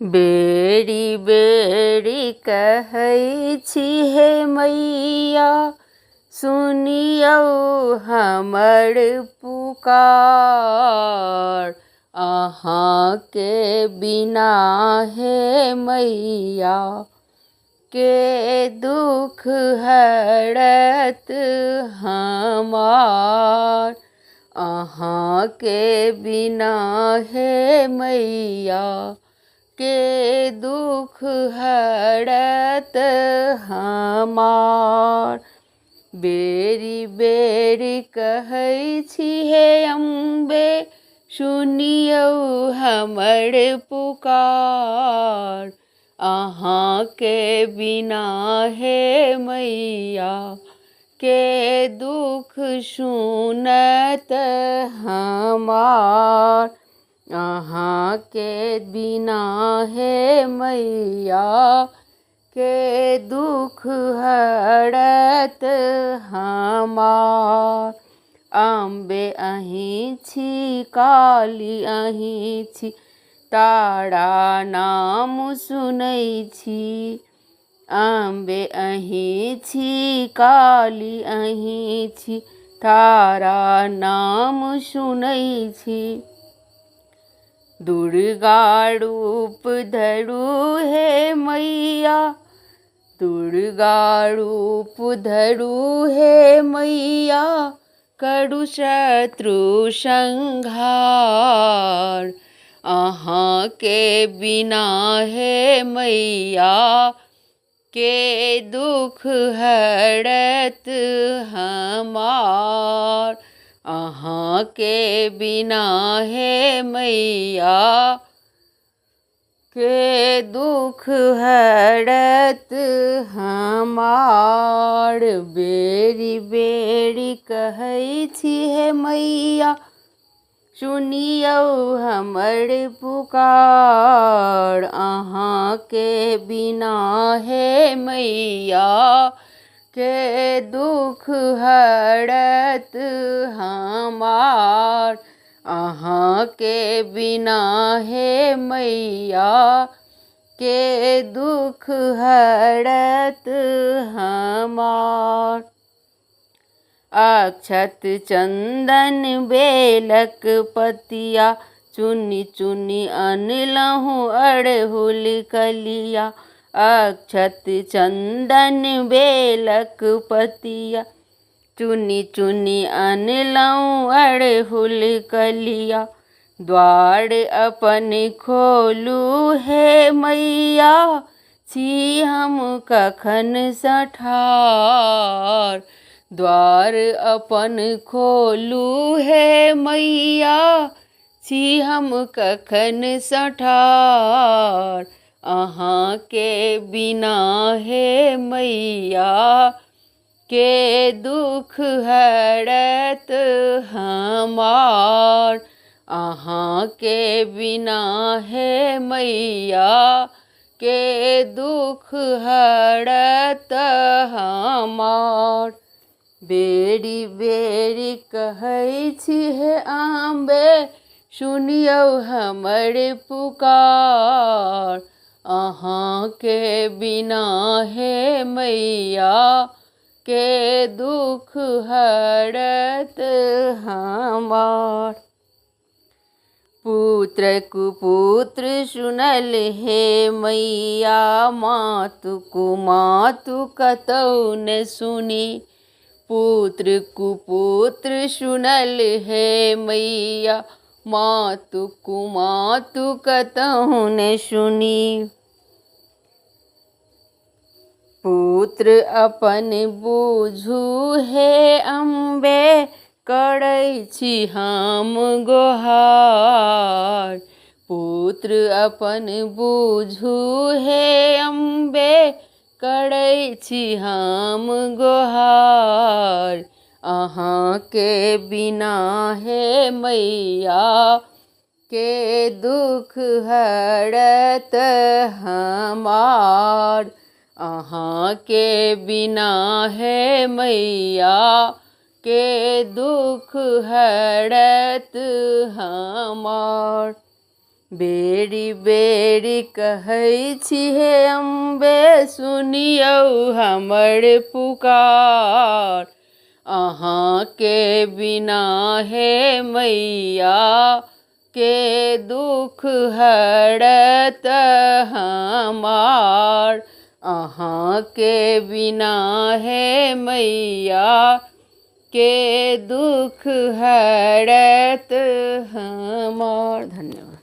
Berry berry कहै छी हे मैया, सुनियौ हमर पुकार। अहाँके बिना हे मैया, के दुख हरत हमार। अहाँके बिना हे मैया, के दुख हरत हमार। बेरी बेरी कहै छी हे अम्बे, सुनियौ हमर पुकार। अहाँके बिना हे मैया, के दुख सुनत हमार। अहाँके बिना हे मैया, के दुख हरत हमार। अम्बे अहीं छी, काली अहीं छी, तारा नाम सुनै छी। अम्बे अहीं छी, काली अहीं छी, तारा नाम सुनै छी। दुर्गा रूप धरू हे मैया, दुर्गा रूप धरू हे मैया, करू शत्रु संहार। अहाँके बिना हे मैया, के दुख हरत हमार। अहाँके बिना हे मैया, के दुख हरत हमार। बेरी बेरी कहै छी हे मैया, सुनियौ हमर पुकार। अहाँके बिना हे मैया, के दुख हरत हमार। अहाँके बिना हे मैया, के दुख हरत हमार। अक्षत चंदन बेलक पतिया, चुनी चुनी अनलहूँ अड़हुल कलिया। अक्षत चंदन बेलक पतिया, चुनी चुनी अनलहूँ अड़हुल कलिया। द्वार अपन खोलू हे मैया, छी हम कखन सँ ठाढ़। द्वार अपन खोलू हे मैया, छी हम कखन सँ ठाढ़। अहाँके बिना हे मैया, के दुख हरत हमार। अहाँके बिना हे मैया, के दुख हरत हमार। बेरी बेरी कहै छी हे अम्बे, सुनियौ हमर पुकार। अहाँके बिना हे मैया, के दुख हरत हमार। पुत्र कुपुत्र सुनल हे मैया, मातु कुमातु कतहु न सुनी। पुत्र कुपुत्र सुनल हे मैया, मातु कुमातु कतहु न सुनी। पुत्र अपन बुझू हे अम्बे, करै छी हम गोहार। पुत्र अपन बुझू हे अम्बे, करै छी हम गोहार। अहाँके बिना हे मैया, के दुख हरत हमार। अहाँके बिना हे मैया, के दुख हरत हमार। बेरी बेरी कहै छी हे अम्बे, सुनियौ हमर पुकार। अहाँ के बिना हे मैया के दुख हरत हमार। अहाँ के बिना हे मैया के दुख हरत हमार। धन्यवाद।